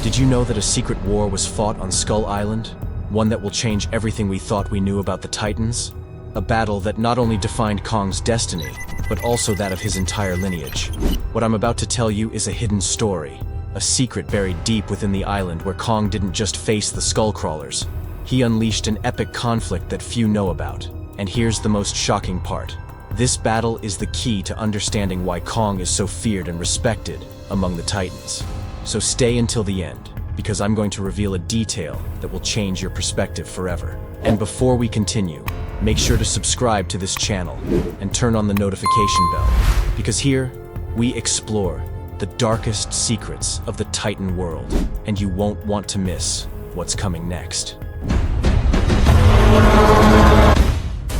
Did you know that a secret war was fought on Skull Island? One that will change everything we thought we knew about the Titans? A battle that not only defined Kong's destiny, but also that of his entire lineage. What I'm about to tell you is a hidden story, a secret buried deep within the island where Kong didn't just face the Skullcrawlers. He unleashed an epic conflict that few know about. And here's the most shocking part. This battle is the key to understanding why Kong is so feared and respected among the Titans. So stay until the end, because I'm going to reveal a detail that will change your perspective forever. And before we continue, make sure to subscribe to this channel and turn on the notification bell, because here we explore the darkest secrets of the Titan world, and you won't want to miss what's coming next.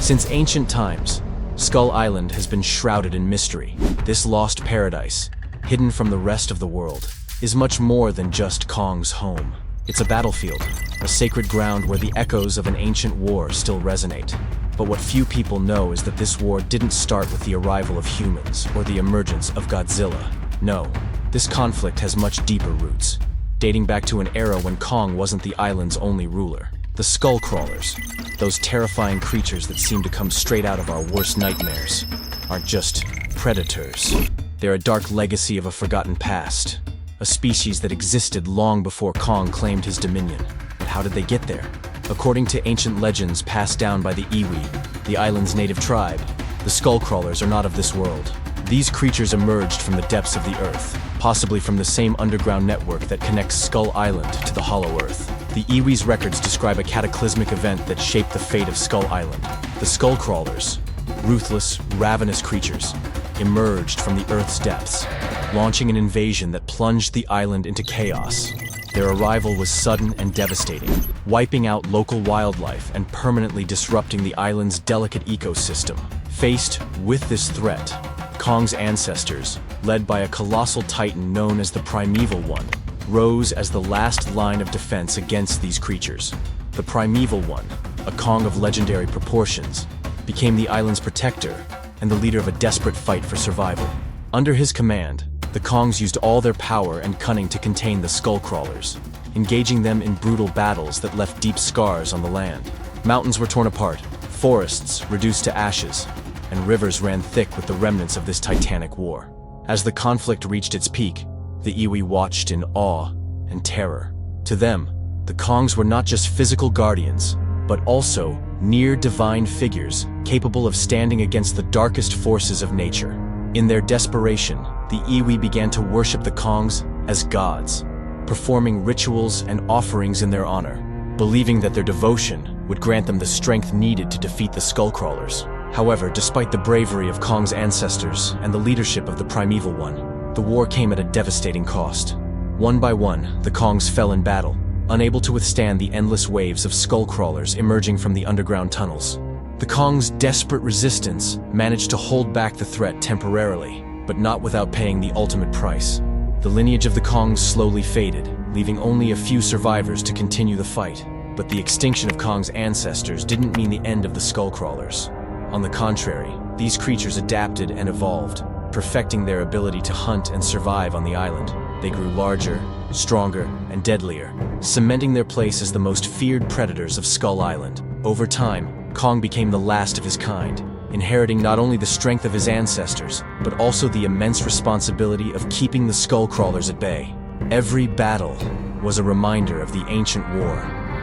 Since ancient times, Skull Island has been shrouded in mystery. This lost paradise, hidden from the rest of the world, is much more than just Kong's home. It's a battlefield, a sacred ground where the echoes of an ancient war still resonate. But what few people know is that this war didn't start with the arrival of humans or the emergence of Godzilla. No, this conflict has much deeper roots, dating back to an era when Kong wasn't the island's only ruler. The Skullcrawlers, those terrifying creatures that seem to come straight out of our worst nightmares, aren't just predators. They're a dark legacy of a forgotten past, a species that existed long before Kong claimed his dominion. But how did they get there? According to ancient legends passed down by the Iwi, the island's native tribe, the Skullcrawlers are not of this world. These creatures emerged from the depths of the earth, possibly from the same underground network that connects Skull Island to the Hollow Earth. The Iwi's records describe a cataclysmic event that shaped the fate of Skull Island. The Skullcrawlers, ruthless, ravenous creatures, emerged from the Earth's depths, launching an invasion that plunged the island into chaos. Their arrival was sudden and devastating, wiping out local wildlife and permanently disrupting the island's delicate ecosystem. Faced with this threat, Kong's ancestors, led by a colossal titan known as the Primeval One, rose as the last line of defense against these creatures. The Primeval One, a Kong of legendary proportions, became the island's protector and the leader of a desperate fight for survival. Under his command, the Kongs used all their power and cunning to contain the Skullcrawlers, engaging them in brutal battles that left deep scars on the land. Mountains were torn apart, forests reduced to ashes, and rivers ran thick with the remnants of this titanic war. As the conflict reached its peak, the Iwi watched in awe and terror. To them, the Kongs were not just physical guardians, but also near-divine figures capable of standing against the darkest forces of nature. In their desperation, the Iwi began to worship the Kongs as gods, performing rituals and offerings in their honor, believing that their devotion would grant them the strength needed to defeat the Skullcrawlers. However, despite the bravery of Kong's ancestors and the leadership of the Primeval One, the war came at a devastating cost. One by one, the Kongs fell in battle, unable to withstand the endless waves of Skullcrawlers emerging from the underground tunnels. The Kongs' desperate resistance managed to hold back the threat temporarily, but not without paying the ultimate price. The lineage of the Kongs slowly faded, leaving only a few survivors to continue the fight. But the extinction of Kong's ancestors didn't mean the end of the Skullcrawlers. On the contrary, these creatures adapted and evolved, perfecting their ability to hunt and survive on the island. They grew larger, stronger, and deadlier, cementing their place as the most feared predators of Skull Island. Over time, Kong became the last of his kind, inheriting not only the strength of his ancestors, but also the immense responsibility of keeping the Skullcrawlers at bay. Every battle was a reminder of the ancient war,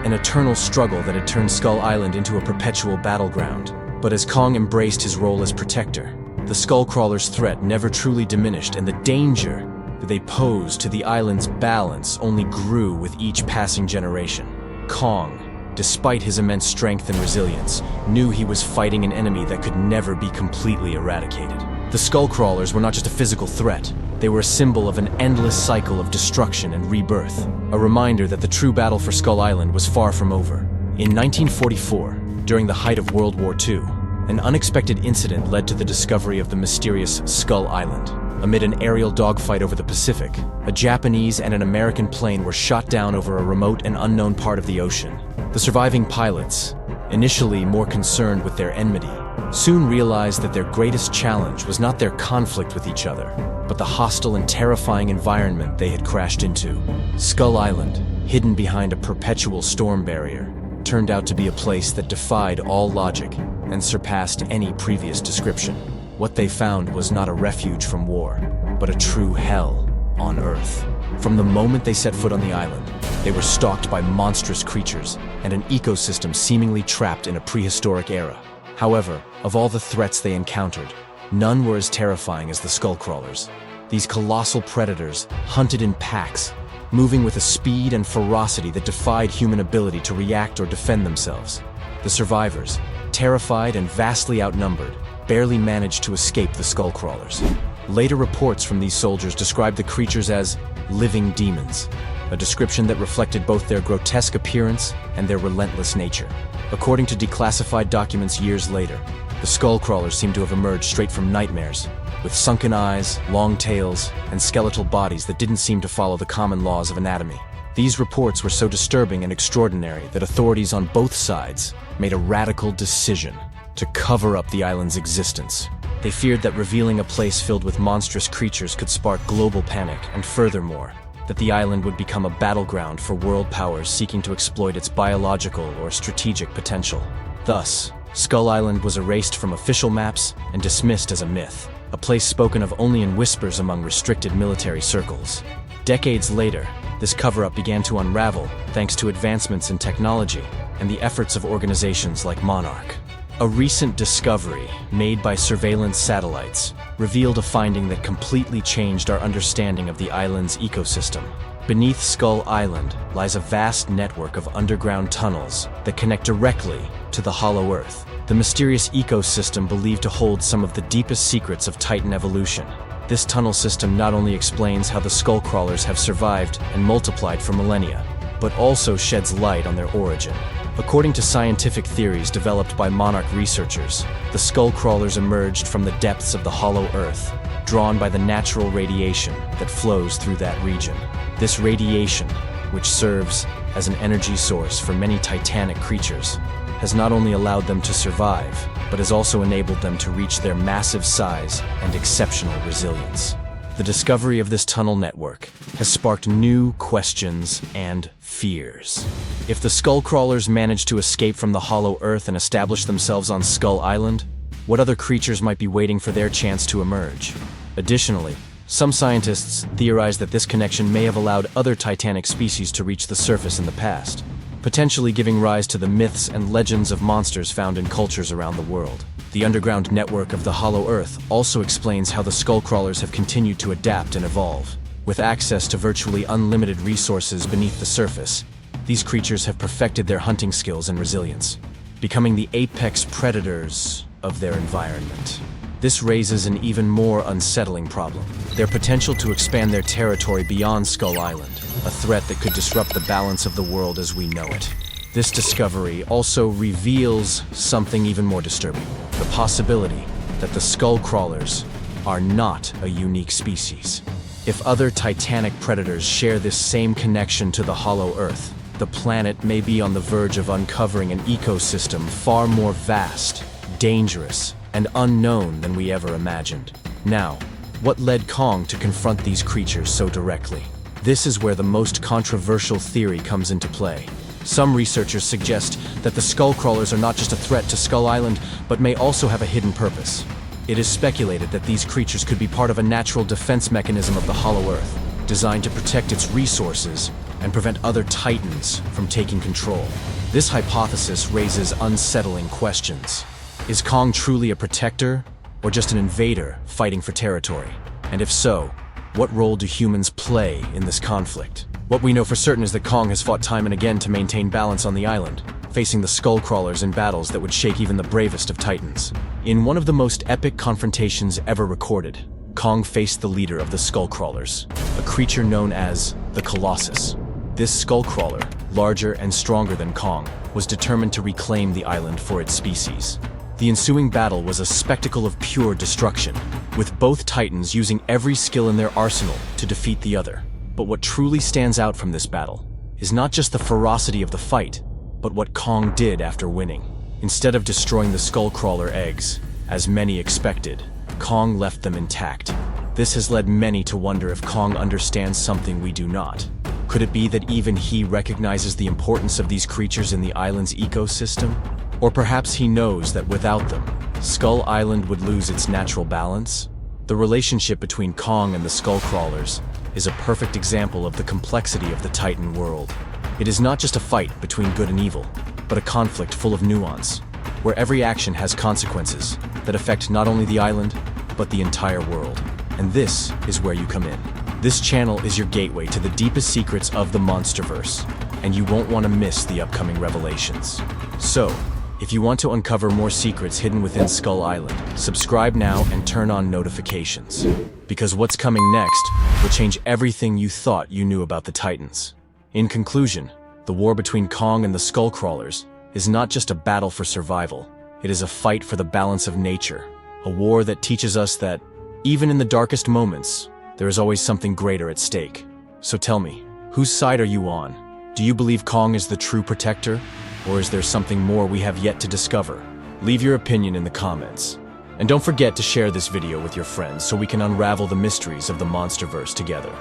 an eternal struggle that had turned Skull Island into a perpetual battleground. But as Kong embraced his role as protector, the Skullcrawlers' threat never truly diminished, and the danger that they posed to the island's balance only grew with each passing generation. Kong, despite his immense strength and resilience, knew he was fighting an enemy that could never be completely eradicated. The Skullcrawlers were not just a physical threat, they were a symbol of an endless cycle of destruction and rebirth, a reminder that the true battle for Skull Island was far from over. In 1944, during the height of World War II, an unexpected incident led to the discovery of the mysterious Skull Island. Amid an aerial dogfight over the Pacific, a Japanese and an American plane were shot down over a remote and unknown part of the ocean. The surviving pilots, initially more concerned with their enmity, soon realized that their greatest challenge was not their conflict with each other, but the hostile and terrifying environment they had crashed into. Skull Island, hidden behind a perpetual storm barrier, turned out to be a place that defied all logic and surpassed any previous description. What they found was not a refuge from war, but a true hell on Earth. From the moment they set foot on the island, they were stalked by monstrous creatures and an ecosystem seemingly trapped in a prehistoric era. However, of all the threats they encountered, none were as terrifying as the Skullcrawlers. These colossal predators hunted in packs, moving with a speed and ferocity that defied human ability to react or defend themselves. The survivors, terrified and vastly outnumbered, barely managed to escape the Skullcrawlers. Later reports from these soldiers described the creatures as living demons, a description that reflected both their grotesque appearance and their relentless nature. According to declassified documents years later, the Skullcrawlers seem to have emerged straight from nightmares, with sunken eyes, long tails, and skeletal bodies that didn't seem to follow the common laws of anatomy. These reports were so disturbing and extraordinary that authorities on both sides made a radical decision to cover up the island's existence. They feared that revealing a place filled with monstrous creatures could spark global panic, and furthermore, that the island would become a battleground for world powers seeking to exploit its biological or strategic potential. Thus, Skull Island was erased from official maps and dismissed as a myth, a place spoken of only in whispers among restricted military circles. Decades later, this cover-up began to unravel thanks to advancements in technology and the efforts of organizations like Monarch. A recent discovery made by surveillance satellites revealed a finding that completely changed our understanding of the island's ecosystem. Beneath Skull Island lies a vast network of underground tunnels that connect directly to the Hollow Earth, the mysterious ecosystem believed to hold some of the deepest secrets of Titan evolution. This tunnel system not only explains how the Skullcrawlers have survived and multiplied for millennia, but also sheds light on their origin. According to scientific theories developed by Monarch researchers, the Skullcrawlers emerged from the depths of the Hollow Earth, drawn by the natural radiation that flows through that region. This radiation, which serves as an energy source for many titanic creatures, has not only allowed them to survive, but has also enabled them to reach their massive size and exceptional resilience. The discovery of this tunnel network has sparked new questions and fears. If the Skullcrawlers manage to escape from the Hollow Earth and establish themselves on Skull Island, what other creatures might be waiting for their chance to emerge? Additionally, some scientists theorize that this connection may have allowed other titanic species to reach the surface in the past, potentially giving rise to the myths and legends of monsters found in cultures around the world. The underground network of the Hollow Earth also explains how the Skullcrawlers have continued to adapt and evolve. With access to virtually unlimited resources beneath the surface, these creatures have perfected their hunting skills and resilience, becoming the apex predators of their environment. This raises an even more unsettling problem: their potential to expand their territory beyond Skull Island, a threat that could disrupt the balance of the world as we know it. This discovery also reveals something even more disturbing: the possibility that the Skullcrawlers are not a unique species. If other titanic predators share this same connection to the Hollow Earth, the planet may be on the verge of uncovering an ecosystem far more vast, dangerous, and unknown than we ever imagined. Now, what led Kong to confront these creatures so directly? This is where the most controversial theory comes into play. Some researchers suggest that the Skullcrawlers are not just a threat to Skull Island, but may also have a hidden purpose. It is speculated that these creatures could be part of a natural defense mechanism of the Hollow Earth, designed to protect its resources and prevent other Titans from taking control. This hypothesis raises unsettling questions. Is Kong truly a protector, or just an invader fighting for territory? And if so, what role do humans play in this conflict? What we know for certain is that Kong has fought time and again to maintain balance on the island, facing the Skullcrawlers in battles that would shake even the bravest of Titans. In one of the most epic confrontations ever recorded, Kong faced the leader of the Skullcrawlers, a creature known as the Colossus. This Skullcrawler, larger and stronger than Kong, was determined to reclaim the island for its species. The ensuing battle was a spectacle of pure destruction, with both Titans using every skill in their arsenal to defeat the other. But what truly stands out from this battle is not just the ferocity of the fight, but what Kong did after winning. Instead of destroying the Skullcrawler eggs, as many expected, Kong left them intact. This has led many to wonder if Kong understands something we do not. Could it be that even he recognizes the importance of these creatures in the island's ecosystem? Or perhaps he knows that without them, Skull Island would lose its natural balance? The relationship between Kong and the Skullcrawlers is a perfect example of the complexity of the Titan world. It is not just a fight between good and evil, but a conflict full of nuance, where every action has consequences that affect not only the island, but the entire world. And this is where you come in. This channel is your gateway to the deepest secrets of the Monsterverse, and you won't want to miss the upcoming revelations. So, if you want to uncover more secrets hidden within Skull Island, subscribe now and turn on notifications. Because what's coming next will change everything you thought you knew about the Titans. In conclusion, the war between Kong and the Skullcrawlers is not just a battle for survival. It is a fight for the balance of nature. A war that teaches us that, even in the darkest moments, there is always something greater at stake. So tell me, whose side are you on? Do you believe Kong is the true protector? Or is there something more we have yet to discover? Leave your opinion in the comments. And don't forget to share this video with your friends so we can unravel the mysteries of the Monsterverse together.